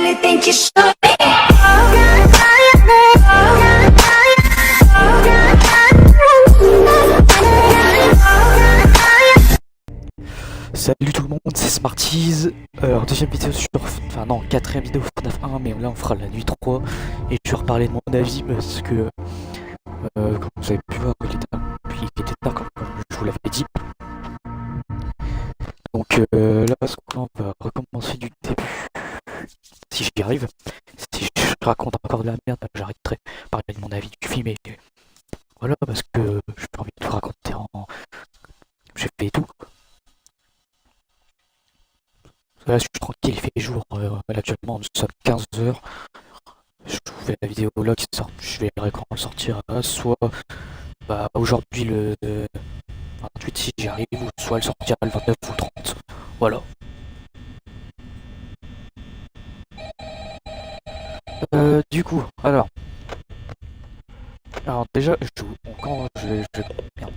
really think you should be. Salut tout le monde, c'est Smarties. Alors deuxième vidéo sur... Enfin non, quatrième vidéo FNAF 1, mais là on fera la nuit 3. Et je vais reparler de mon avis parce que... comme vous avez pu voir, il était tard comme je vous l'avais dit. Donc là, on va recommencer du début. Si j'y arrive. Si je raconte encore de la merde, j'arrêterai de parler de mon avis du film. Et voilà, parce que j'ai pas envie de tout raconter en... J'ai fait tout. Là, je suis tranquille, il fait jour. Actuellement, nous sommes 15h. Je vous fais la vidéo là qui sort. Je verrai quand elle sortira. Soit aujourd'hui le 28 si j'y arrive, ou soit elle sortira le 29 ou le 30. Voilà. Du coup, alors déjà, merde.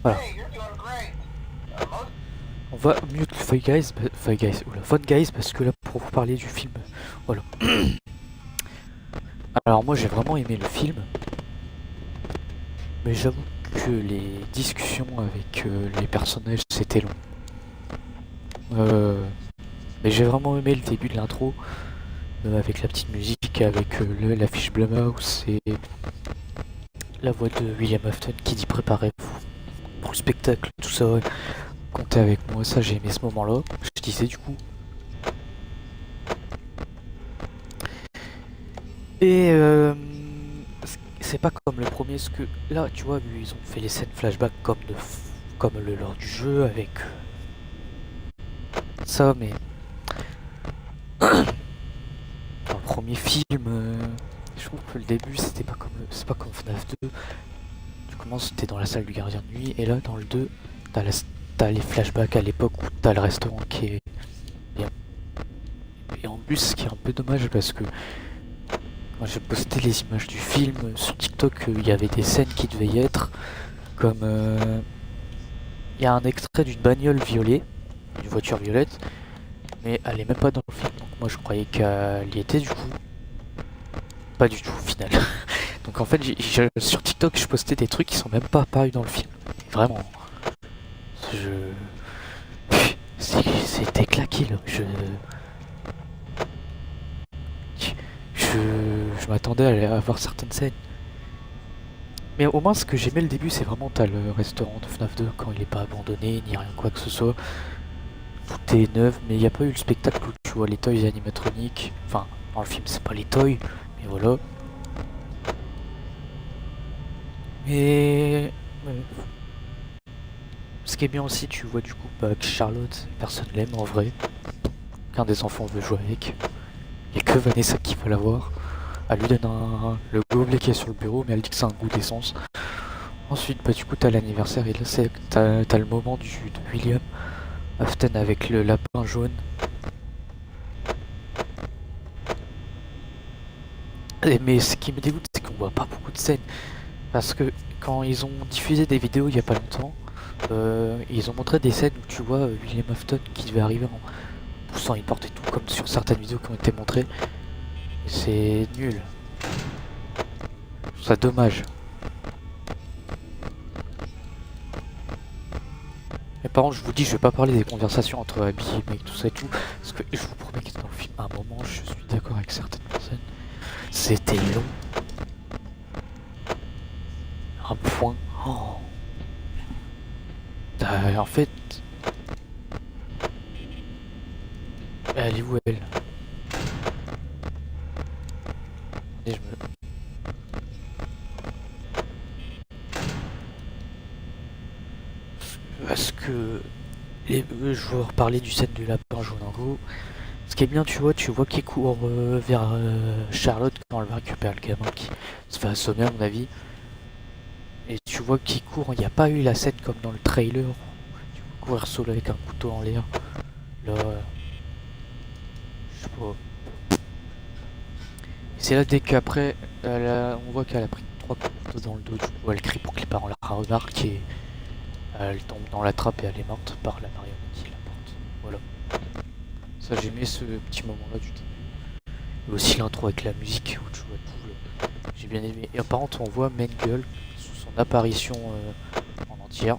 Voilà. On va mute Fun Guys parce que là pour vous parler du film, voilà. Alors moi j'ai vraiment aimé le film, mais j'avoue que les discussions avec les personnages c'était long. Mais j'ai vraiment aimé le début de l'intro, avec la petite musique, avec l'affiche Blumhouse et la voix de William Afton qui dit préparez-vous pour le spectacle, tout ça. Comptez avec moi, ça j'ai aimé ce moment-là, je disais du coup. Et c'est pas comme le premier, parce que là tu vois, ils ont fait les scènes flashback comme lors du jeu avec ça, mais dans le premier film, je trouve que le début c'est pas comme FNAF 2. Tu commences, t'es dans la salle du gardien de nuit, et là dans le 2, t'as les flashbacks à l'époque où t'as le restaurant qui est... Et en plus, ce qui est un peu dommage, parce que quand j'ai posté les images du film sur TikTok, il y avait des scènes qui devaient y être, comme... Il y a un extrait d'une bagnole violet, une voiture violette, mais elle est même pas dans le film, donc moi je croyais qu'elle y était du coup. Pas du tout au final. Donc en fait, sur TikTok, je postais des trucs qui sont même pas apparus dans le film. Vraiment. C'était claqué là. Je m'attendais à voir certaines scènes. Mais au moins, ce que j'aimais le début, c'est vraiment t'as le restaurant de FNAF 2 quand il est pas abandonné, ni rien quoi que ce soit. Tout est neuf, mais il n'y a pas eu le spectacle où tu vois les toys animatroniques. Enfin, dans le film, c'est pas les toys, mais voilà. Et... ce qui est bien aussi, tu vois du coup que Charlotte, personne l'aime en vrai. Qu'un des enfants veut jouer avec. Il n'y a que Vanessa qui veut l'avoir. Elle lui donne le gobelet qui est sur le bureau, mais elle dit que c'est un goût d'essence. Ensuite, du coup, t'as l'anniversaire, et là, t'as le moment de William Afton avec le lapin jaune. Mais ce qui me dégoûte, c'est qu'on voit pas beaucoup de scènes. Parce que quand ils ont diffusé des vidéos il y a pas longtemps, ils ont montré des scènes où tu vois William Afton qui devait arriver en poussant une porte et tout, comme sur certaines vidéos qui ont été montrées. C'est nul. Je trouve ça dommage. Mais par contre, je vous dis, je vais pas parler des conversations entre Abby et tout ça et tout, parce que je vous promets que dans le film, à un moment, je suis d'accord avec certaines personnes. C'était long. Un point. Oh. En fait... Elle est où elle? Et Parce que... je vais reparler du scène du lapin jaune en gros. Ce qui est bien, tu vois qu'il court vers Charlotte quand elle va récupérer le gamin qui se fait assommer à mon avis. Et tu vois qu'il court, il n'y a pas eu la scène comme dans le trailer. Tu vois courir solo avec un couteau en l'air. Là... je sais pas. C'est là dès qu'après, on voit qu'elle a pris 3 coups dans le dos, du coup elle crie pour que les parents la remarquent et elle tombe dans la trappe et elle est morte par la marionnette qui la porte. Voilà. Ça, j'aimais ce petit moment-là du début. Et aussi l'intro avec la musique où tu vois tout. J'ai bien aimé. Et par contre, on voit Main Girl sous son apparition en entière.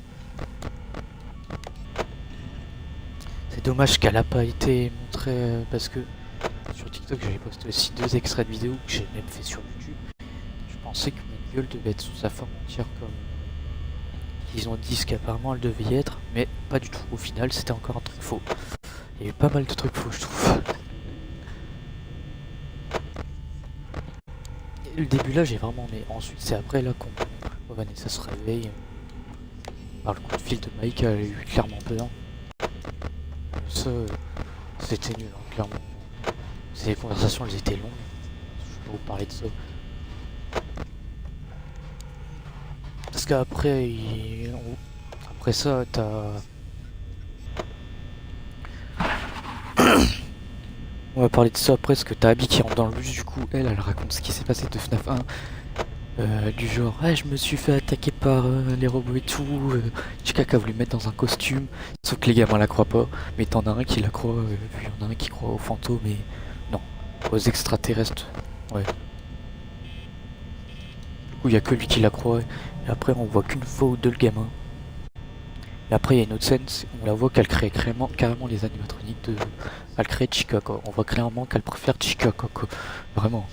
C'est dommage qu'elle n'a pas été montrée parce que sur TikTok j'avais posté aussi 2 extraits de vidéos que j'ai même fait sur YouTube. Je pensais que Main Girl devait être sous sa forme entière comme ils ont dit ce qu'apparemment elle devait y être, mais pas du tout. Au final, c'était encore un truc faux. Il y a eu pas mal de trucs faux, je trouve. Et le début là, j'ai vraiment aimé. Ensuite, c'est après là qu'on Vanessa se réveille. Par le coup de fil de Mike, elle a eu clairement peur. Ça, c'était nul, hein, clairement. Ces conversations, elles étaient longues. Je peux vous parler de ça. Parce qu'après, après ça, t'as... On va parler de ça après, parce que t'as Abby qui rentre dans le bus, du coup, elle raconte ce qui s'est passé de FNAF 1. Du genre, ah, je me suis fait attaquer par les robots et tout. Chikak a voulu mettre dans un costume, sauf que les gamins la croient pas. Mais t'en as un qui la croit, il y en a un qui croit aux fantômes, mais non, aux extraterrestres. Ouais. Du coup, il y a que lui qui la croit. Et après, on voit qu'une fois ou deux le gamin. Et après, il y a une autre scène, on la voit qu'elle crée carrément les animatroniques de. Elle crée Chica, quoi. On voit clairement qu'elle préfère Chica, quoi. Vraiment.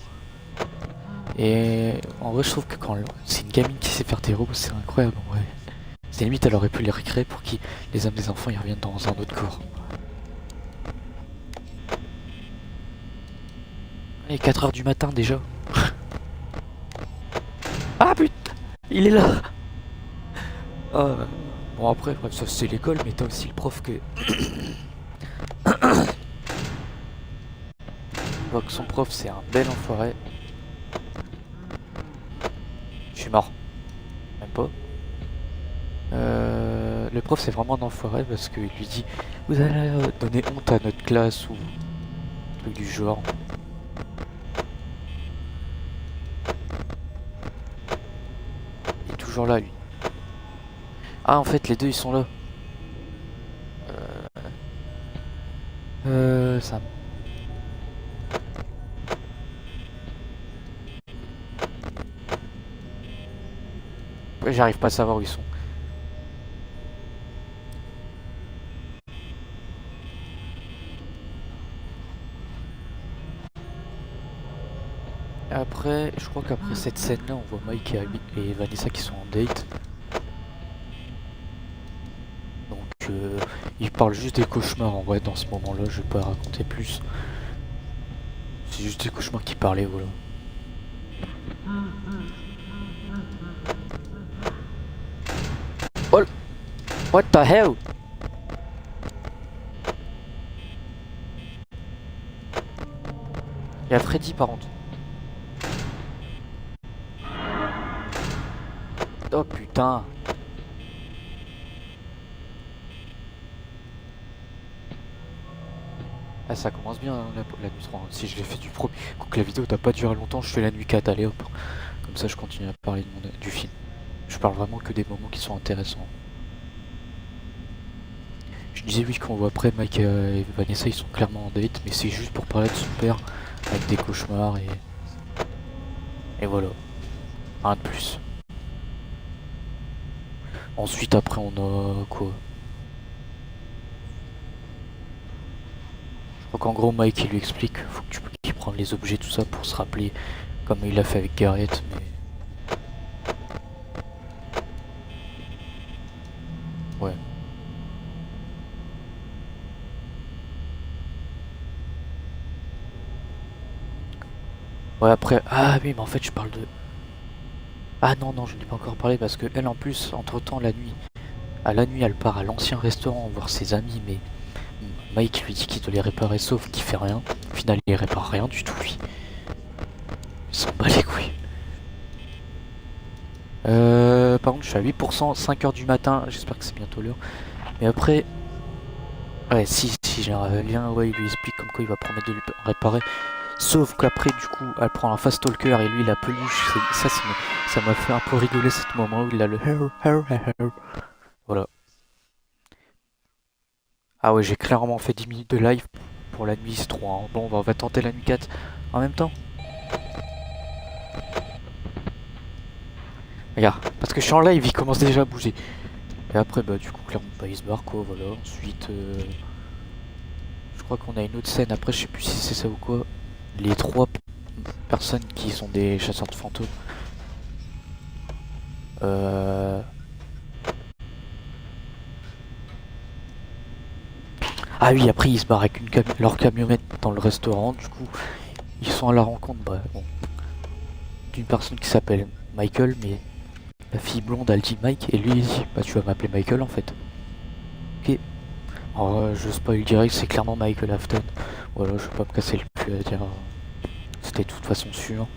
Et en vrai, je trouve que quand c'est une gamine qui sait faire des robots, c'est incroyable, en vrai. C'est limite, elle aurait pu les recréer pour que les âmes des enfants y reviennent dans un autre corps. Allez, 4 h du matin déjà. Ah putain, il est là. Ah, bon après, bref, ça c'est l'école, mais t'as aussi le prof que... voit que son prof c'est un bel enfoiré. Je suis mort. Même pas. Le prof c'est vraiment un enfoiré parce qu'il lui dit vous allez donner honte à notre classe ou truc du genre. Il est toujours là lui. Ah en fait les deux ils sont là. Ça... Ouais, j'arrive pas à savoir où ils sont. Après, je crois qu'après cette scène-là, on voit Mike et Vanessa qui sont en date. Donc, ils parlent juste des cauchemars en vrai dans ce moment-là, je vais pas raconter plus. C'est juste des cauchemars qui parlaient, voilà. Oh! What the hell? Il y a Freddy par contre. Oh putain. Ah ça commence bien hein, la nuit 3. Si je l'ai fait du premier coup que la vidéo n'a pas duré longtemps, je fais la nuit 4, allez hop. Comme ça je continue à parler du film. Je parle vraiment que des moments qui sont intéressants. Je disais oui qu'on voit après Mike et Vanessa ils sont clairement en date, mais c'est juste pour parler de son père avec des cauchemars et voilà. Rien de plus. Ensuite après on a quoi? Je crois qu'en gros Mike il lui explique faut que qu'il prenne les objets tout ça pour se rappeler comme il l'a fait avec Garrett mais... Ouais. Ouais après... Ah oui mais en fait je parle de... Ah non non je n'ai pas encore parlé parce que elle en plus entre temps la nuit... À la nuit elle part à l'ancien restaurant voir ses amis mais... Mike lui dit qu'il doit les réparer sauf qu'il fait rien. Au final il répare rien du tout lui. Il s'en bat les couilles. Par contre je suis à 8%, 5 h du matin, j'espère que c'est bientôt l'heure. Mais après... Ouais si j'ai un lien, ouais il lui explique comme quoi il va promettre de lui réparer. Sauf qu'après du coup elle prend un fast talker et lui la peluche. Ça m'a fait un peu rigoler ce moment où il a le hair. Voilà. Ah ouais j'ai clairement fait 10 minutes de live pour pour la nuit, c'est 3. Hein. Bon, on va tenter la nuit 4 en même temps. Regarde, parce que je suis en live, il commence déjà à bouger. Et après, bah du coup, clairement, bah, il se barre quoi, voilà. Ensuite, je crois qu'on a une autre scène, après je sais plus si c'est ça ou quoi. Les 3 personnes qui sont des chasseurs de fantômes. Ah oui, après ils se barrent avec leur camionnette dans le restaurant, du coup ils sont à la rencontre bon, d'une personne qui s'appelle Michael, mais la fille blonde elle dit Mike, et lui il dit bah tu vas m'appeler Michael en fait. Ok. Alors je spoil direct, c'est clairement Michael Afton. Voilà, je vais pas me casser le cul à dire. C'était de toute façon sûr.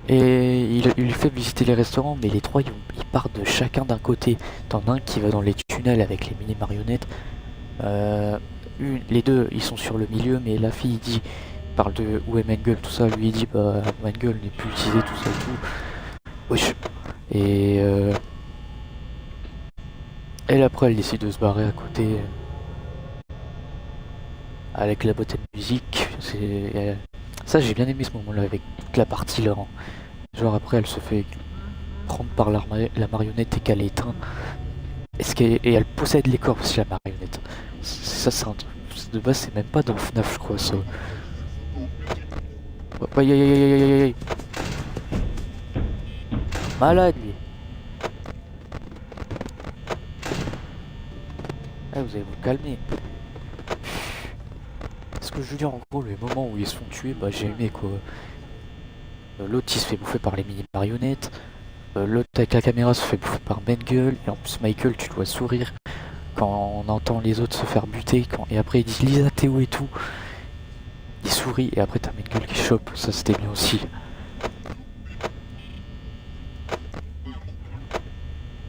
Et il lui fait visiter les restaurants, mais les 3 ils partent de chacun d'un côté. T'en as un qui va dans les tunnels avec les mini marionnettes. Les 2 ils sont sur le milieu, mais la fille dit parle de où est Mengele, tout ça, lui il dit bah Mengele n'est plus utilisé, tout ça et tout. Wesh. Et elle après elle décide de se barrer à côté avec la boîte à musique. Ça j'ai bien aimé ce moment là avec toute la partie là. Hein. Genre après elle se fait prendre par la marionnette et qu'elle éteint. Et elle possède les corps aussi la marionnette. Ça c'est un truc. De base c'est même pas dans le FNAF je crois ça. Aïe aïe aïe aïe aïe aïe aïe. Malade lui. Ah, vous allez vous calmer. Parce que je veux dire en gros les moments où ils se font tuer, bah j'ai aimé quoi. L'autre il se fait bouffer par les mini marionnettes. L'autre avec la caméra se fait bouffer par Mengele. Et en plus Michael tu dois sourire quand on entend les autres se faire buter. Et après ils disent Lisa t'es où et tout. Il sourit et après t'as Mengele qui chope. Ça c'était bien aussi.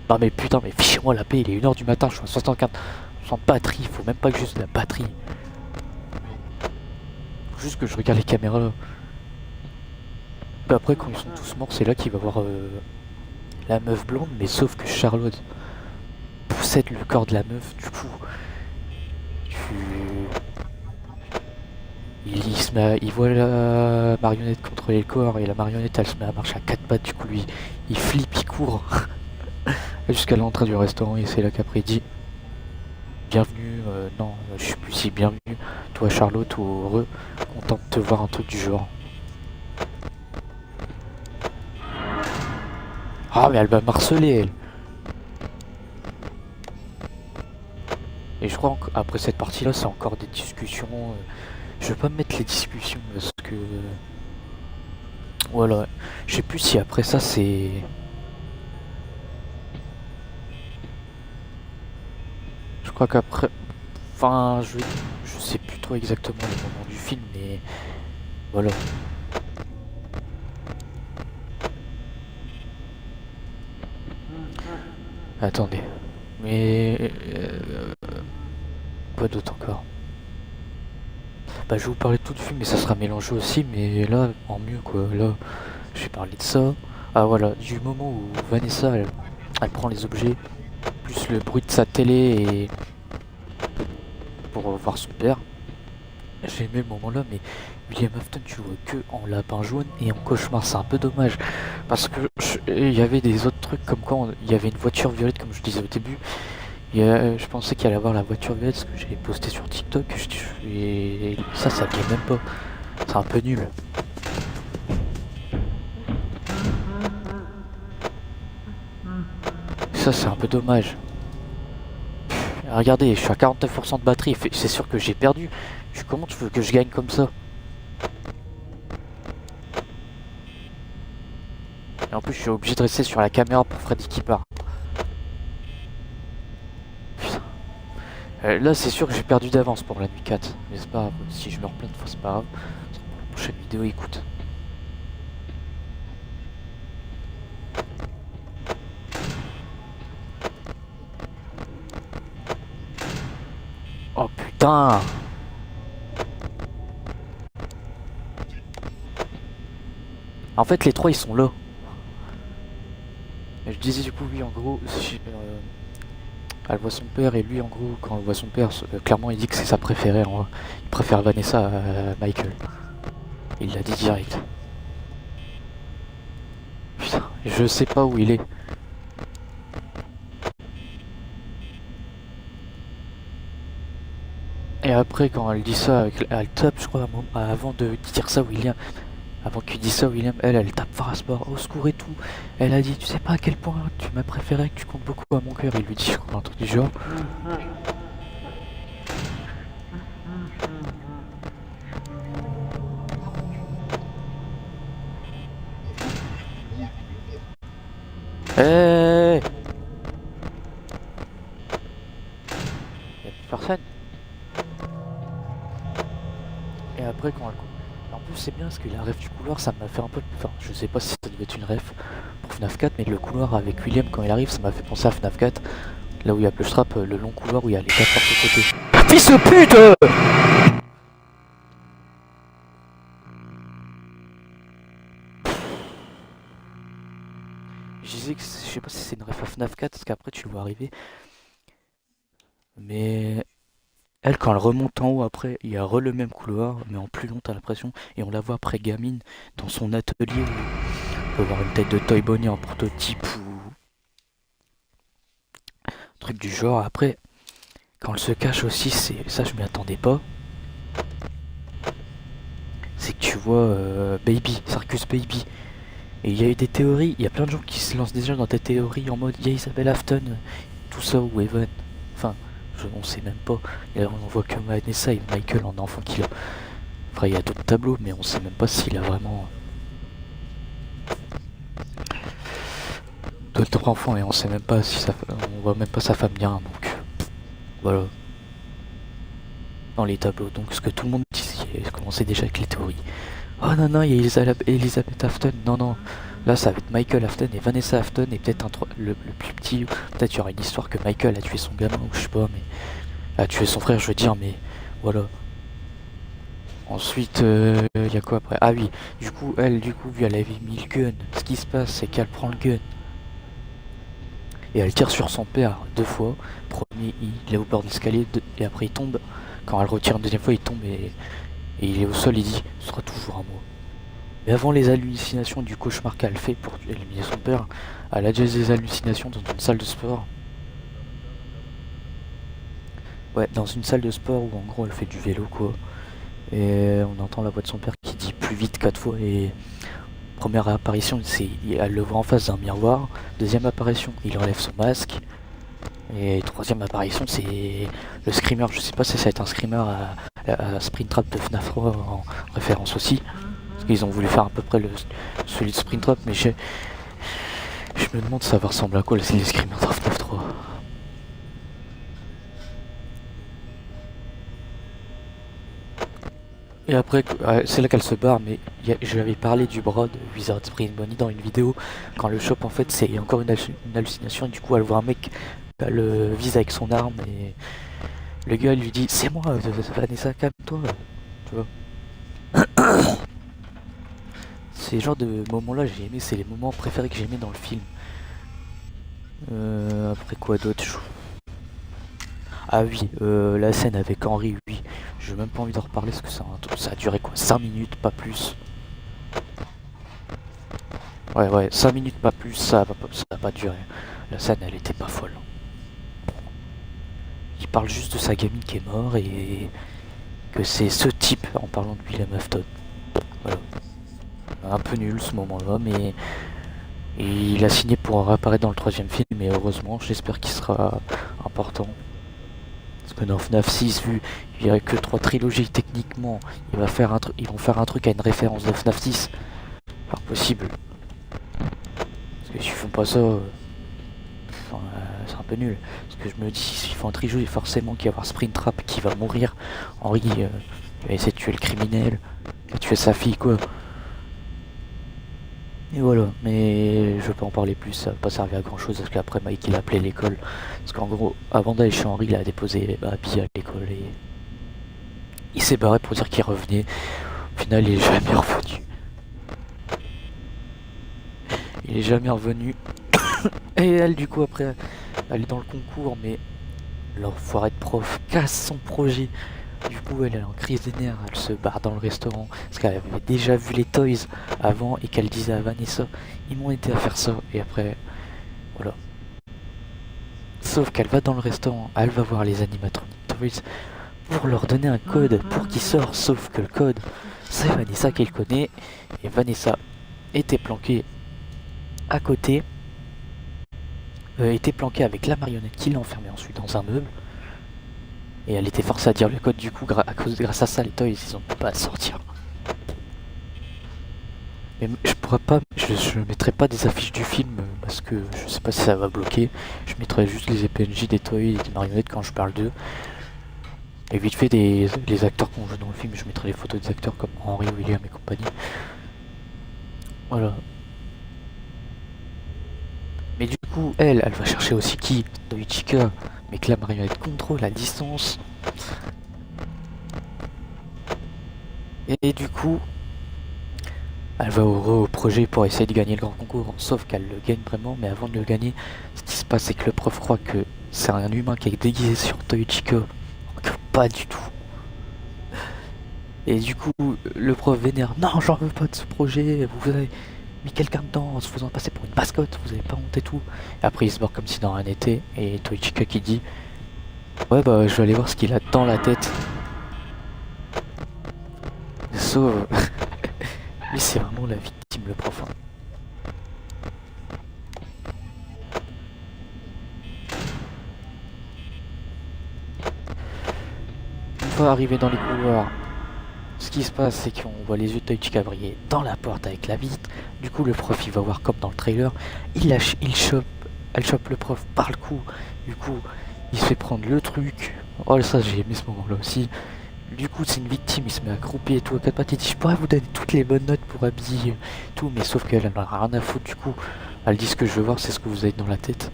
Non mais putain mais fichez-moi la paix, il est 1h du matin, je suis à 64 sans batterie, faut même pas que juste la batterie. Faut juste que je regarde les caméras. Puis après quand ils sont tous morts c'est là qu'il va voir la meuf blonde, mais sauf que Charlotte possède le corps de la meuf, du coup il voit la marionnette contrôler le corps et la marionnette elle se met à marcher à 4 pattes, du coup lui il flippe, il court jusqu'à l'entrée du restaurant et c'est là qu'après il dit bienvenue, non je sais plus si bienvenue, toi Charlotte ou heureux, content de te voir, un truc du genre. Ah mais elle va marceler elle. Et je crois qu'après cette partie là c'est encore des discussions. Je vais pas me mettre les discussions parce que voilà, je sais plus si après ça c'est. Je crois qu'après, enfin je sais plus trop exactement le moment du film, mais voilà. Attendez, mais quoi d'autre encore? Bah je vais vous parler de tout le film mais ça sera mélangé aussi, mais là en mieux quoi. Là je vais parler de ça. Ah voilà, du moment où Vanessa elle prend les objets, plus le bruit de sa télé et pour voir son père. J'ai aimé le moment là, mais William Afton tu vois que en lapin jaune et en cauchemar, c'est un peu dommage. Parce que il y avait des autres trucs comme quand il y avait une voiture violette comme je disais au début. Je pensais qu'il allait avoir la voiture violette, ce que j'ai posté sur TikTok, et ça vient même pas. C'est un peu nul. Ça c'est un peu dommage. Regardez, je suis à 49% de batterie, c'est sûr que j'ai perdu. Comment tu veux que je gagne comme ça? Et en plus je suis obligé de rester sur la caméra pour Freddy qui part. Là c'est sûr que j'ai perdu d'avance pour la nuit 4. Mais c'est pas grave, si je meurs plein de fois c'est pas grave. Pour la prochaine vidéo écoute. Oh putain! En fait les 3 ils sont là. Je disais du coup oui en gros Elle voit son père et lui en gros quand elle voit son père, clairement il dit que c'est sa préférée en vrai. Il préfère Vanessa à Michael. Il l'a dit direct. Putain, je sais pas où il est. Et après quand elle dit ça, elle tape je crois avant de dire ça William. Avant qu'il dise ça William, elle tape fort à ce bord, au secours et tout. Elle a dit tu sais pas à quel point tu m'as préféré, que tu comptes beaucoup à mon cœur. Il lui dit je crois un truc du genre. Hey, y'a plus personne. Et après quand elle... En plus c'est bien parce que la ref du couloir ça m'a fait un peu... Enfin je sais pas si ça devait être une ref pour FNAF 4 mais le couloir avec William quand il arrive ça m'a fait penser à FNAF 4. Là où il y a le strap, le long couloir où il y a les 4 portes de côté. Fils de pute. Je disais que je sais pas si c'est une ref à FNAF 4 parce qu'après tu le vois arriver. Mais elle quand elle remonte en haut après, il y a le même couloir mais en plus long t'as l'impression. Et on la voit après gamine dans son atelier où on peut voir une tête de Toy Bonnie en prototype ou truc du genre. Après quand elle se cache aussi, c'est ça je m'y attendais pas. C'est que tu vois Baby, Circus Baby. Et il y a eu des théories, il y a plein de gens qui se lancent déjà dans des théories en mode il y a Isabelle Afton, tout ça ou Evan. Enfin, on sait même pas. Et là, on voit que Vanessa et Michael en enfant qu'il a. Enfin, il y a d'autres tableaux, mais on sait même pas s'il a vraiment d'autres enfants et on sait même pas si on voit même pas sa femme bien. Donc voilà. Dans les tableaux. Donc ce que tout le monde disait, commençait déjà avec les théories. Oh non, non, il y a Elizabeth Afton. Non, non. Là, ça va être Michael Afton et Vanessa Afton et peut-être le plus petit. Peut-être il y aura une histoire que Michael a tué son gamin ou je sais pas, mais a tué son frère, je veux dire, mais voilà. Ensuite, il y a quoi après? Ah oui, du coup, vu elle avait mis le gun, ce qui se passe, c'est qu'elle prend le gun et elle tire sur son père 2 fois. Premier, il est au bord de l'escalier et après il tombe. Quand elle retire une deuxième fois, il tombe et il est au sol, il dit ce sera toujours à moi. Mais avant les hallucinations du cauchemar qu'elle fait pour éliminer son père, elle a déjà des hallucinations dans une salle de sport. Ouais, dans une salle de sport où en gros elle fait du vélo quoi. Et on entend la voix de son père qui dit plus vite 4 fois et première apparition, elle le voit en face d'un miroir. Deuxième apparition, il enlève son masque. Et troisième apparition, c'est le screamer. Je sais pas si ça va être un screamer à Springtrap de FNAF 3 en référence aussi. Parce qu'ils ont voulu faire à peu près celui de Springtrap, mais je me demande ça va ressembler à quoi les screamers de FNAF 3. Et après, c'est là qu'elle se barre, mais je lui avais parlé du bras de Wizard Spring Bonnie dans une vidéo. Quand le chope, en fait, c'est encore une hallucination, et du coup, elle voit un mec, elle le vise avec son arme, et le gars lui dit c'est moi, Vanessa, calme-toi, tu vois. Ces genres de moments-là, j'ai aimé, c'est les moments préférés que j'ai aimé dans le film. Après quoi d'autre? Ah oui, la scène avec Henry, oui. J'ai même pas envie d'en reparler parce que ça a duré quoi 5 minutes, pas plus. Ouais, 5 minutes, pas plus, ça a pas duré. La scène, elle était pas folle. Il parle juste de sa gamine qui est morte et que c'est ce type en parlant de William Afton. Voilà. Un peu nul ce moment-là, mais il a signé pour réapparaître dans le 3ème film et heureusement, j'espère qu'il sera important. Parce que dans FNAF 6, vu qu'il n'y aurait que 3 trilogies techniquement, ils vont faire un truc à une référence de FNAF 6. Pas possible. Parce que s'ils font pas ça, c'est un peu nul. Parce que je me dis, s'ils font un trilogie, forcément qu'il va y avoir Springtrap qui va mourir. Henry il va essayer de tuer le criminel, il va tuer sa fille quoi. Et voilà, mais je vais pas en parler plus, ça va pas servir à grand chose parce qu'après Mike il a appelé l'école. Parce qu'en gros, avant d'aller chez Henry, il a déposé Abby à l'école et il s'est barré pour dire qu'il revenait. Au final, il est jamais revenu. Il est jamais revenu. Et elle, du coup, après, elle est dans le concours, mais l'enfoiré de prof casse son projet. Du coup, elle est en crise des nerfs, elle se barre dans le restaurant parce qu'elle avait déjà vu les toys avant et qu'elle disait à Vanessa, ils m'ont aidé à faire ça. Et après, voilà. Sauf qu'elle va dans le restaurant, elle va voir les animatronic toys pour leur donner un code pour qu'ils sortent. Sauf que le code, c'est Vanessa qui le connaît et Vanessa était planquée à côté, était planquée avec la marionnette qui l'a enfermée ensuite dans un meuble. Et elle était forcée à dire le code, du coup, grâce à ça, les toys, ils ont pas à sortir. Mais je pourrais pas, je mettrai pas des affiches du film parce que je sais pas si ça va bloquer. Je mettrai juste les PNJ des toys et des marionnettes quand je parle d'eux. Et vite fait, les acteurs qu'on joue dans le film, je mettrai les photos des acteurs comme Henry, William et compagnie. Voilà. Mais du coup, elle va chercher aussi qui? Toichika, mais que la marionnette contrôle à distance. Et du coup, elle va au projet pour essayer de gagner le grand concours, sauf qu'elle le gagne vraiment, mais avant de le gagner, ce qui se passe c'est que le prof croit que c'est un humain qui est déguisé sur Toichika, alors que pas du tout. Et du coup, le prof vénère, non j'en veux pas de ce projet, vous avez mis quelqu'un dedans en se faisant passer pour une mascotte, vous avez pas honte et tout. Et après il se barre comme si dans rien n'était, et Toichika qui dit, ouais bah je vais aller voir ce qu'il a dans la tête. Sauf... lui c'est vraiment la victime, le prof. Hein. Une fois arrivé dans les couloirs, ce qui se passe c'est qu'on voit les yeux de Toichika briller dans la porte avec la vitre. Du coup le prof il va voir comme dans le trailer, elle chope le prof par le cou. Du coup il se fait prendre le truc. Oh ça j'ai aimé ce moment là aussi. Du coup c'est une victime, il se met à croupir et tout à quatre pattes, il dit je pourrais vous donner toutes les bonnes notes pour habiller tout, mais sauf qu'elle en a rien à foutre. Du coup elle dit ce que je veux voir c'est ce que vous avez dans la tête.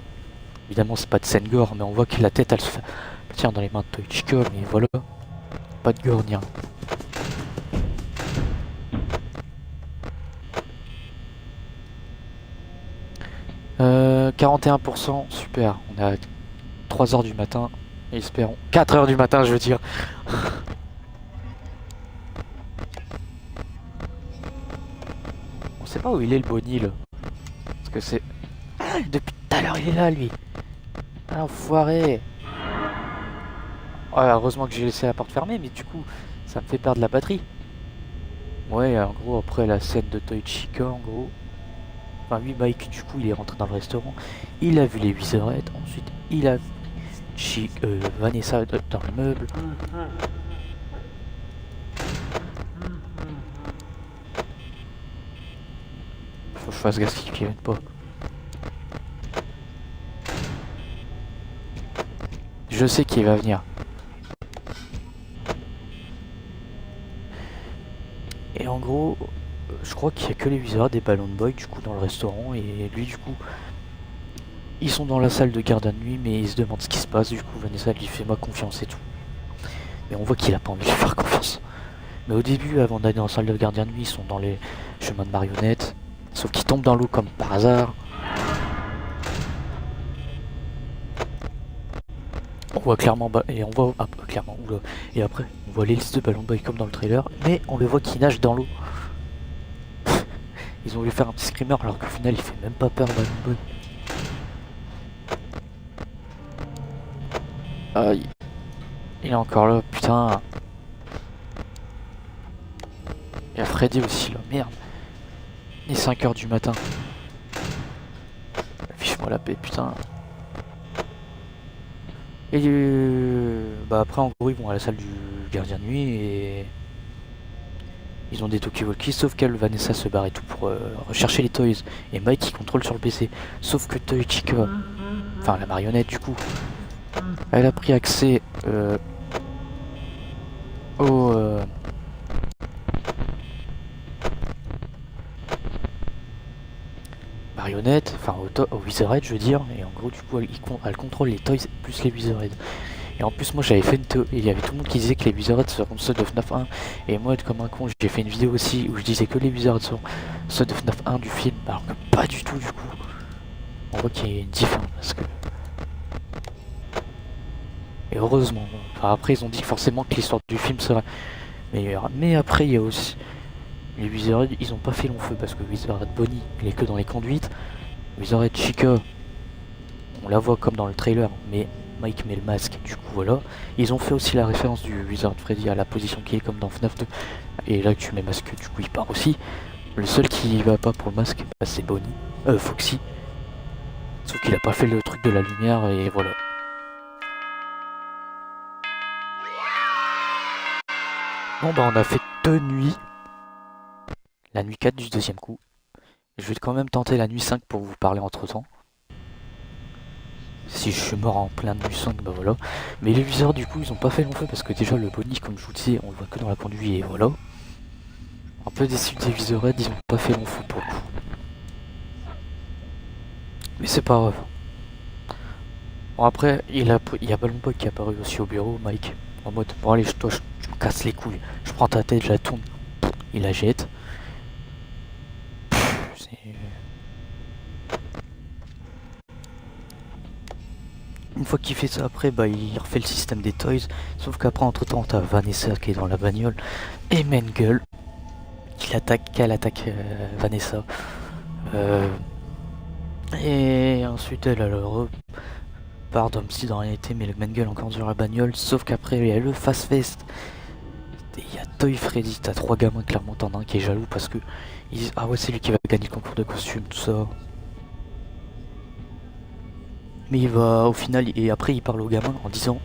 Évidemment c'est pas de scène gore, mais on voit que la tête elle se tient dans les mains de Toichika, mais voilà, pas de gore ni rien. 41%, super, on est à 3h du matin, espérons. 4h du matin je veux dire. On sait pas où il est le Bonnie là. Parce que c'est... Ah, depuis tout à l'heure il est là lui. Ah l'enfoiré. Ouais, heureusement que j'ai laissé la porte fermée, mais du coup ça me fait perdre la batterie. Ouais, en gros après la scène de Toichika en gros. Enfin lui Mike du coup il est rentré dans le restaurant. Il a vu les Wizards, ensuite il a vu Vanessa dans le meuble. Faut que je fasse gaffe qu'ils viennent pas. Je sais qu'il va venir. Et en gros, je crois qu'il y a que les Wizards et Balloon Boy du coup dans le restaurant, et lui du coup ils sont dans la salle de garde à nuit, mais ils se demandent ce qui se passe. Du coup Vanessa lui fait moi confiance et tout, mais on voit qu'il a pas envie de lui faire confiance. Mais au début, avant d'aller dans la salle de garde à nuit, ils sont dans les chemins de marionnettes, sauf qu'ils tombent dans l'eau comme par hasard. On voit clairement, et on voit clairement, oula, et après on voit l'hélice de Balloon Boy comme dans le trailer, mais on le voit qui nage dans l'eau. Ils ont voulu faire un petit screamer alors qu'au final il fait même pas peur Balloon Boy. Aïe. Il est encore là, putain. Il y a Freddy aussi là, merde. Il est 5h du matin. Affiche-moi la paix, putain. Et bah après en gros ils vont à la salle du gardien de nuit et ils ont des talkie-walkie, sauf qu'elle, Vanessa se barre et tout pour rechercher les toys, et Mike qui contrôle sur le PC. Sauf que Toichika, enfin la marionnette du coup, elle a pris accès au marionnettes, enfin au Wizardhead je veux dire, et en gros du coup elle contrôle les toys plus les Wizardhead. Et en plus moi j'avais fait une il y avait tout le monde qui disait que les Wizards seront ceux de FNAF 1, et moi comme un con j'ai fait une vidéo aussi où je disais que les Wizards sont ceux de FNAF 1 du film, alors que pas du tout du coup. On voit qu'il y a une différence parce que... Et heureusement. Enfin, après, ils ont dit forcément que l'histoire du film serait meilleure. Mais après, il y a aussi les Wizards, ils ont pas fait long feu parce que Wizard Bonnie, il est que dans les conduites. Wizard Chica, on la voit comme dans le trailer, mais Mike met le masque, du coup voilà. Ils ont fait aussi la référence du Wizard Freddy à la position qui est comme dans FNAF 2. Et là que tu mets masque, du coup il part aussi. Le seul qui va pas pour le masque, bah, c'est Bonnie, Foxy. Sauf qu'il a pas fait le truc de la lumière et voilà. Bon bah on a fait 2 nuits. La nuit 4 du deuxième coup. Je vais quand même tenter la nuit 5 pour vous parler entre temps. Si je suis mort en plein nuit 5, bah voilà. Mais les viseurs du coup ils ont pas fait long feu parce que déjà le Bonnie comme je vous disais on le voit que dans la conduite et voilà. Un peu déçu des viseurs ils ont pas fait long feu pour le coup. Mais c'est pas grave. Bon après il y a Ballon Boy qui est apparu aussi au bureau, Mike. En mode bon allez toi tu me casses les couilles. Je prends ta tête, je la tourne. Il la jette. Une fois qu'il fait ça après, bah il refait le système des toys. Sauf qu'après entre temps t'as Vanessa qui est dans la bagnole. Et Mengele qu'elle attaque Vanessa. Et ensuite elle repart d'un petit dans réalité, mais le Mengele encore sur la bagnole. Sauf qu'après il y a le Fast Fest. Et il y a Toy Freddy, t'as 3 gamins clairement, t'en as un qui est jaloux parce que ils disent ah ouais c'est lui qui va gagner le concours de costume, tout ça. Mais il va au final, et après il parle au gamin en disant...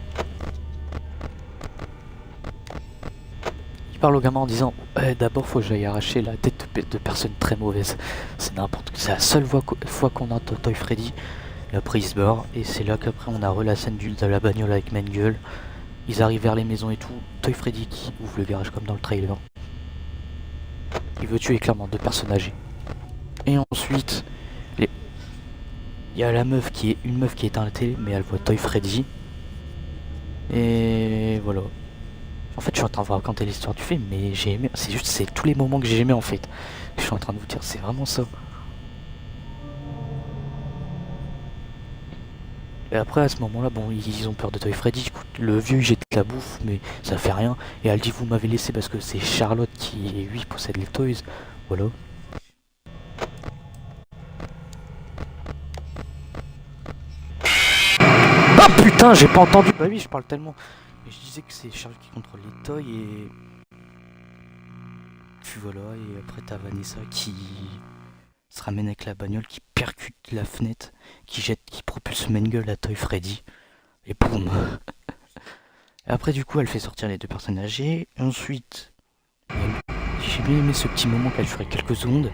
Il parle au gamin en disant d'abord faut que j'aille arracher la tête de personnes très mauvaises. C'est n'importe quoi, c'est la seule fois qu'on entend Toy Freddy. Et après il se barre, et c'est là qu'après on a la scène de la bagnole avec Mengele. Ils arrivent vers les maisons et tout. Toy Freddy qui ouvre le garage comme dans le trailer. Il veut tuer clairement 2 personnes âgées. Et ensuite, il y a la meuf qui est une meuf qui est éteint la télé, mais elle voit Toy Freddy. Et voilà. En fait, je suis en train de vous raconter l'histoire du film, mais j'ai aimé. C'est tous les moments que j'ai aimé en fait. Je suis en train de vous dire, c'est vraiment ça. Et après, à ce moment-là, bon, ils ont peur de Toy Freddy. Écoute, le vieux, il jette la bouffe, mais ça fait rien. Et elle dit, vous m'avez laissé parce que c'est Charlotte qui, lui, possède les toys. Voilà. Ah putain, j'ai pas entendu. Bah oui, je parle tellement. Mais je disais que c'est Charlotte qui contrôle les toys et... Puis voilà, et après t'as Vanessa qui se ramène avec la bagnole, qui percute la fenêtre, qui propulse Mengele à Toy Freddy. Et boum. Et après du coup elle fait sortir les 2 personnes âgées. Et ensuite, j'ai bien aimé ce petit moment qu'elle ferait quelques secondes.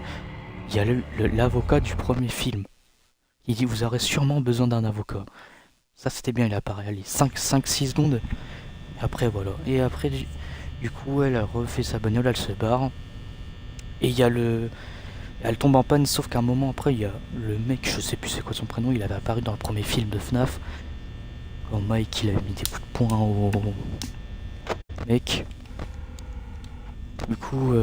Il y a l'avocat du premier film. Il dit vous aurez sûrement besoin d'un avocat. Ça c'était bien, il apparaît allez 5-6 secondes. Et après voilà. Et après du coup elle refait sa bagnole, elle se barre. Et il y a elle tombe en panne, sauf qu'à un moment après, il y a le mec, je sais plus c'est quoi son prénom, il avait apparu dans le premier film de FNAF. Quand Mike, il avait mis des coups de poing au mec. Du coup,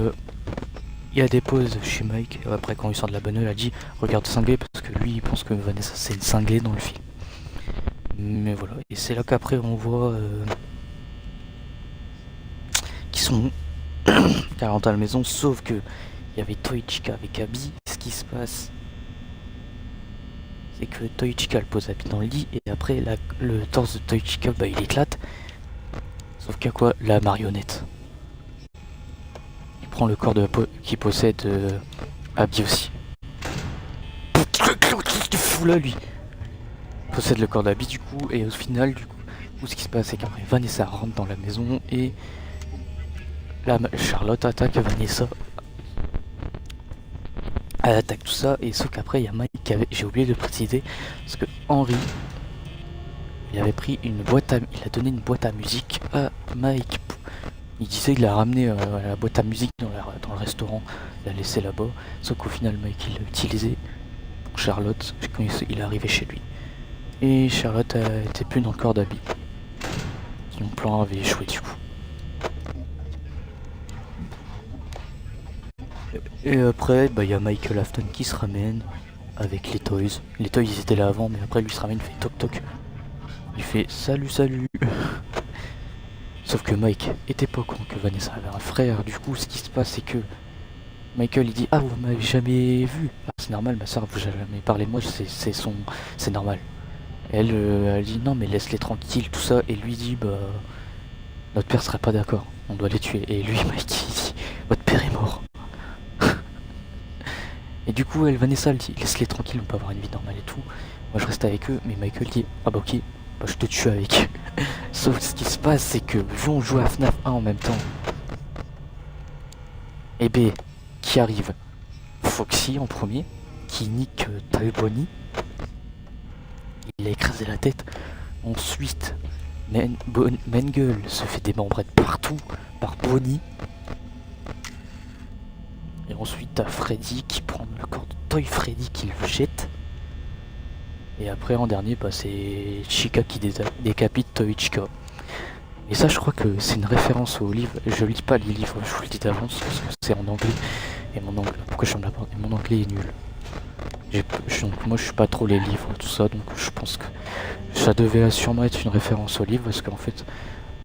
il y a des pauses chez Mike. Et après, quand il sort de la bagnole, il a dit regarde cinglé, parce que lui, il pense que Vanessa, c'est une cinglée dans le film. Mais voilà, et c'est là qu'après, on voit qu'ils sont 40 à la maison, sauf que il y avait Toy Chica avec Abby. Ce qui se passe, c'est que Toy Chica elle pose Abby dans le lit et après le torse de Toy Chica bah, il éclate. Sauf qu'il y a quoi? La marionnette. Il prend le corps qui possède Abby aussi. Qu'est-ce qu'il fout là lui? Il possède le corps d'Abby du coup et au final du coup ce qui se passe c'est qu'après Vanessa rentre dans la maison et Charlotte attaque Vanessa. Elle attaque tout ça et sauf qu'après il y a Mike qui avait, j'ai oublié de préciser, parce que Henry il avait pris une boîte il a donné une boîte à musique à Mike. Il disait qu'il a ramené la boîte à musique dans le restaurant, il l'a laissé là-bas, sauf qu'au final Mike il l'a utilisé pour Charlotte quand il est arrivé chez lui. Et Charlotte était plus dans le corps d'Abby. Son plan avait échoué du coup. Et après, bah, y a Michael Afton qui se ramène avec les toys. Les toys ils étaient là avant, mais après lui se ramène, il fait toc toc. Il fait salut salut. Sauf que Mike était pas au courant que Vanessa avait un frère. Du coup, ce qui se passe, c'est que Michael il dit ah vous m'avez jamais vu. Ah, c'est normal, ma soeur vous a jamais parlé de moi, c'est normal. Et elle, elle dit non mais laisse-les tranquilles tout ça. Et lui dit bah notre père serait pas d'accord, on doit les tuer. Et lui Mike il dit votre père est mort. Et du coup elle Vanessa elle dit laisse-les tranquilles, on peut avoir une vie normale et tout. Moi je reste avec eux, mais Michael dit ah bah ok, bah, je te tue avec. Sauf que ce qui se passe c'est que vu on joue à FNAF 1 en même temps. Et B qui arrive Foxy en premier, qui nique Tae Bonnie. Il a écrasé la tête. Ensuite, Mengele se fait démembrer de partout par Bonnie. Et ensuite, t'as Freddy qui prend le corps de Toy Freddy qui le jette. Et après, en dernier, bah, c'est Chica qui décapite Toy Chica. Et ça, je crois que c'est une référence au livre. Je lis pas les livres, je vous le dis d'avance, parce que c'est en anglais. Et mon anglais, pourquoi je me l'apporte? Et mon anglais est nul. Donc moi je suis pas trop les livres tout ça, donc je pense que ça devait sûrement être une référence au livre, parce qu'en fait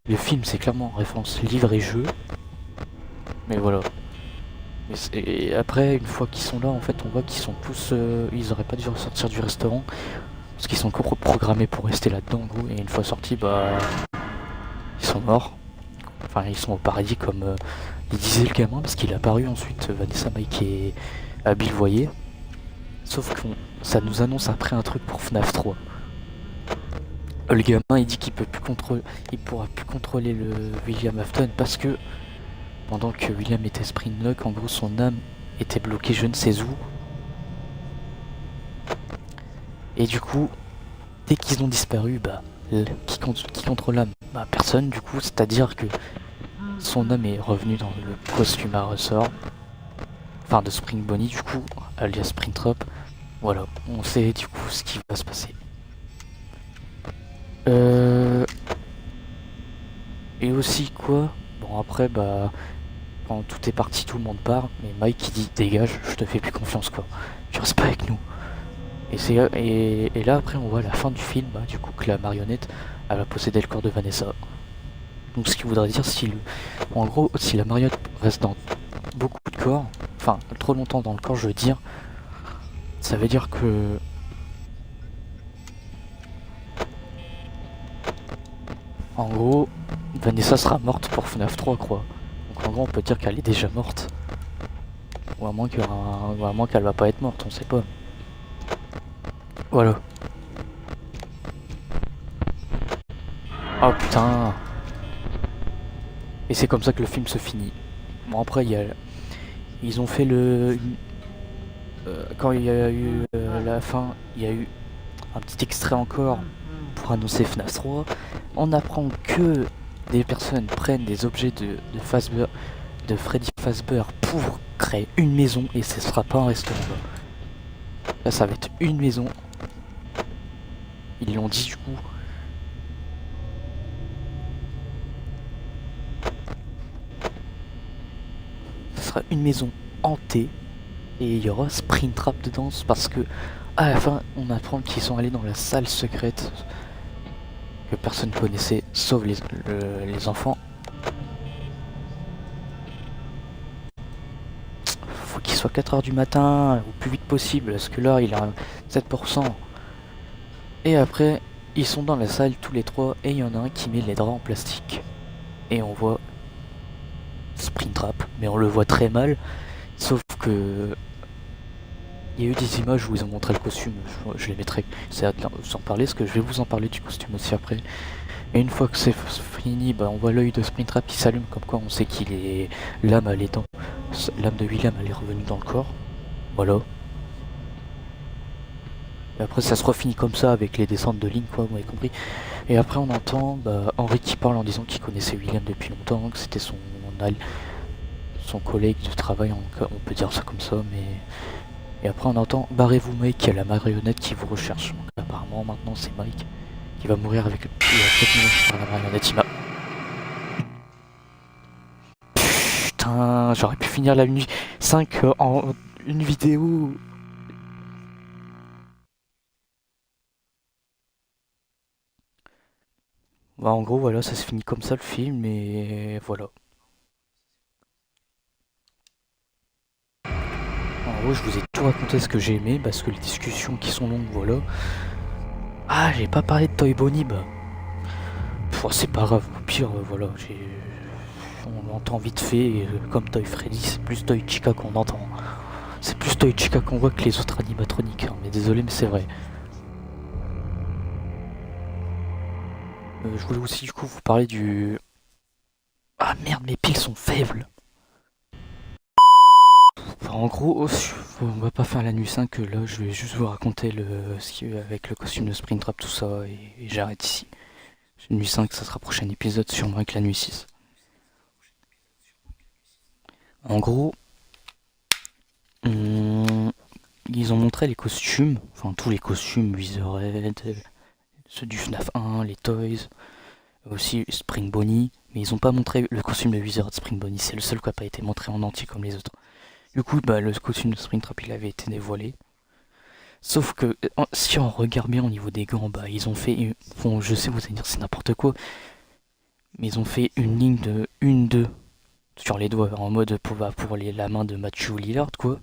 le film c'est clairement en référence livre et jeu. Mais voilà. Et après une fois qu'ils sont là en fait on voit qu'ils sont tous ils auraient pas dû ressortir du restaurant parce qu'ils sont programmés pour rester là-dedans en gros, et une fois sortis bah ils sont morts. Enfin ils sont au paradis comme il disait le gamin, parce qu'il est apparu ensuite Vanessa, Mike et Abby le voyaient. Sauf que ça nous annonce après un truc pour FNAF 3. Le gamin il dit qu'il pourra plus contrôler le William Afton parce que pendant que William était Springlock, en gros son âme était bloquée je ne sais où. Et du coup, dès qu'ils ont disparu, bah qui contrôle l'âme? Bah personne du coup, c'est-à-dire que son âme est revenue dans le costume à ressort. Enfin de Spring Bonnie du coup, alias Springtrap. Voilà, on sait du coup ce qui va se passer. Et aussi quoi? Bon après bah quand tout est parti, tout le monde part, mais Mike il dit dégage, je te fais plus confiance quoi. Tu restes pas avec nous. Et là après on voit la fin du film, bah, du coup que la marionnette elle va posséder le corps de Vanessa. Donc ce qui voudrait dire en gros si la marionnette reste dans beaucoup de corps, enfin trop longtemps dans le corps je veux dire, ça veut dire que en gros Vanessa sera morte pour FNAF 3 quoi. Donc en gros on peut dire qu'elle est déjà morte. Ou à moins qu'elle va pas être morte, on sait pas. Voilà. Oh putain. Et c'est comme ça que le film se finit. Bon après ils ont fait quand il y a eu la fin, il y a eu un petit extrait encore pour annoncer FNAF 3. On apprend que des personnes prennent des objets de Freddy Fazbear pour créer une maison, et ce sera pas un restaurant. Là ça va être une maison. Ils l'ont dit du coup. Ce sera une maison hantée et il y aura Springtrap dedans, parce que à la fin on apprend qu'ils sont allés dans la salle secrète que personne connaissait sauf les enfants. Faut qu'il soit 4 h du matin au plus vite possible parce que là il a 7%. Et après ils sont dans la salle tous les trois et il y en a un qui met les draps en plastique et on voit Springtrap, mais on le voit très mal, sauf que il y a eu des images où ils ont montré le costume, je les mettrai, c'est à s'en parler, parce que je vais vous en parler du costume aussi après. Et une fois que c'est fini, bah on voit l'œil de Springtrap qui s'allume, comme quoi on sait qu'il est... L'âme de William elle est revenue dans le corps. Voilà. Et après ça se refinit comme ça avec les descentes de ligne quoi, vous m'avez compris. Et après on entend Henry qui parle en disant qu'il connaissait William depuis longtemps, que c'était son collègue de travail, on peut dire ça comme ça, mais... Et après on entend barrez-vous Mike, il y a la marionnette qui vous recherche. Donc apparemment maintenant c'est Mike qui va mourir avec il va peut-être mourir par la marionnette. Putain, j'aurais pu finir la nuit 5 en une vidéo. Bah, en gros, voilà, ça se finit comme ça le film, et voilà. En gros, je vous ai tout raconté ce que j'ai aimé, parce que les discussions qui sont longues, voilà. Ah, j'ai pas parlé de Toy Bonnie, bah. C'est pas grave, au pire, voilà, on l'entend vite fait, et, comme Toy Freddy, c'est plus Toy Chica qu'on entend. C'est plus Toy Chica qu'on voit que les autres animatroniques, hein, mais désolé, mais c'est vrai. Je voulais aussi, du coup, vous parler du... Ah merde, mes piles sont faibles. Enfin, en gros, on va pas faire la nuit 5, là, je vais juste vous raconter avec le costume de Springtrap, tout ça, et j'arrête ici. Nuit 5, ça sera prochain épisode, sûrement avec la nuit 6. En gros, ils ont montré les costumes, enfin tous les costumes, Wizardhead, ceux du FNAF 1, les Toys, aussi Spring Bonnie, mais ils ont pas montré le costume de Wizard Spring Bonnie, c'est le seul qui a pas été montré en entier comme les autres. Du coup, bah, le costume de Springtrap, il avait été dévoilé. Sauf que, si on regarde bien au niveau des gants, bah, ils ont fait, bon, je sais, vous allez dire c'est n'importe quoi, mais ils ont fait une ligne de 1-2 sur les doigts, en mode pour la main de Matthew Lillard, quoi,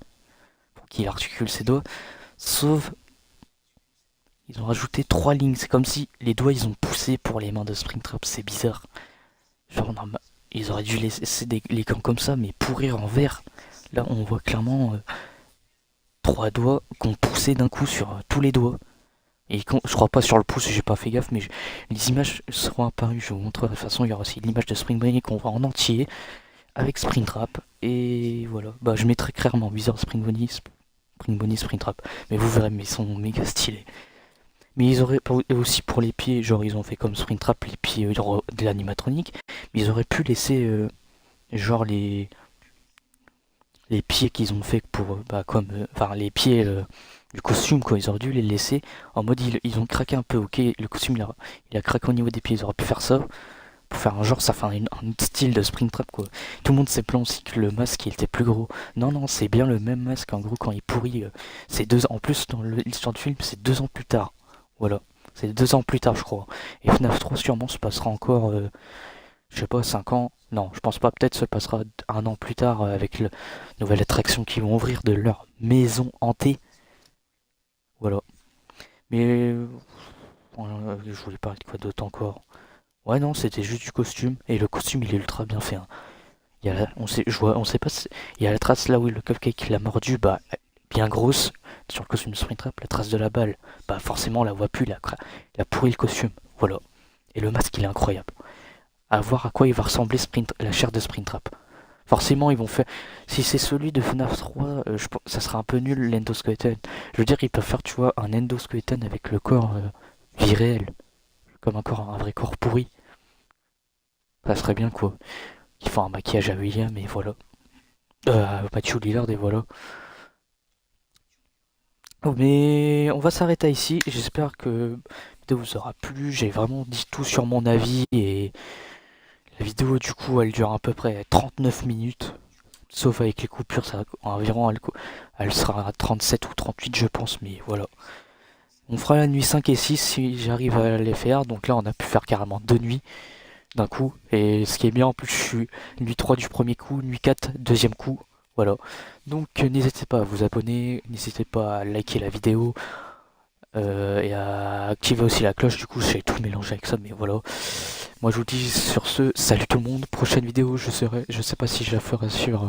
pour qu'il articule ses doigts. Sauf, ils ont rajouté 3 lignes, c'est comme si les doigts ils ont poussé pour les mains de Springtrap, c'est bizarre. Genre, ils auraient dû laisser les gants comme ça, mais pourrir en vert. Là, on voit clairement 3 doigts qu'on poussé d'un coup sur tous les doigts. Et je crois pas sur le pouce, j'ai pas fait gaffe, mais les images seront apparues. Je vous montrerai de toute façon. Il y aura aussi l'image de Spring Bonnie qu'on voit en entier avec Springtrap. Et voilà, bah je mettrai clairement Wizard Spring Bonnie, Springtrap. Mais vous verrez, mais ils sont méga stylés. Mais ils auraient aussi pour les pieds, genre ils ont fait comme Springtrap les pieds de l'animatronique. Mais ils auraient pu laisser genre les pieds qu'ils ont fait pour bah comme enfin les pieds du costume quoi, ils auraient dû les laisser en mode ils ont craqué un peu. OK, le costume il a craqué au niveau des pieds, ils auraient pu faire ça pour faire un genre, ça fait un style de Springtrap quoi. Tout le monde s'est plaint aussi que le masque il était plus gros. Non non, c'est bien le même masque en gros quand il pourrit, c'est en plus dans l'histoire du film, c'est 2 ans plus tard. Voilà, c'est 2 ans plus tard je crois. Et FNAF 3 sûrement se passera encore je sais pas, 5 ans. Non, je pense pas, peut-être se passera 1 an plus tard avec la nouvelle attraction qu'ils vont ouvrir de leur maison hantée. Voilà. Mais je voulais parler de quoi d'autre encore. Ouais, non, c'était juste du costume. Et le costume, il est ultra bien fait, hein. On sait pas il y a la trace là où le cupcake l'a mordu, bah, bien grosse. Sur le costume de Springtrap, la trace de la balle. Bah, forcément, on la voit plus, il a pourri le costume. Voilà. Et le masque, il est incroyable. À voir à quoi il va ressembler la chair de Springtrap. Forcément, ils vont faire. Si c'est celui de FNAF 3, ça sera un peu nul l'endoskeleton. Je veux dire, ils peuvent faire, tu vois, un endoskeleton avec le corps vie réelle. Comme un vrai corps pourri. Ça serait bien, quoi. Ils font un maquillage à William, et voilà. Matthew Lillard, et voilà. Oh, mais on va s'arrêter ici. J'espère que la vidéo vous aura plu. J'ai vraiment dit tout sur mon avis, et la vidéo, du coup, elle dure à peu près 39 minutes. Sauf avec les coupures, ça, environ, elle sera à 37 ou 38, je pense, mais voilà. On fera la nuit 5 et 6 si j'arrive à les faire. Donc là, on a pu faire carrément 2 nuits d'un coup. Et ce qui est bien, en plus, je suis nuit 3 du premier coup, nuit 4 deuxième coup. Voilà. Donc n'hésitez pas à vous abonner, n'hésitez pas à liker la vidéo et à activer aussi la cloche. Du coup, j'ai tout mélangé avec ça, mais voilà. Moi, je vous dis sur ce, salut tout le monde. Prochaine vidéo, je sais pas si je la ferai sur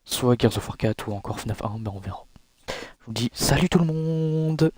soit Gears of War 4 ou encore FNAF 1, mais on verra. Je vous dis salut tout le monde!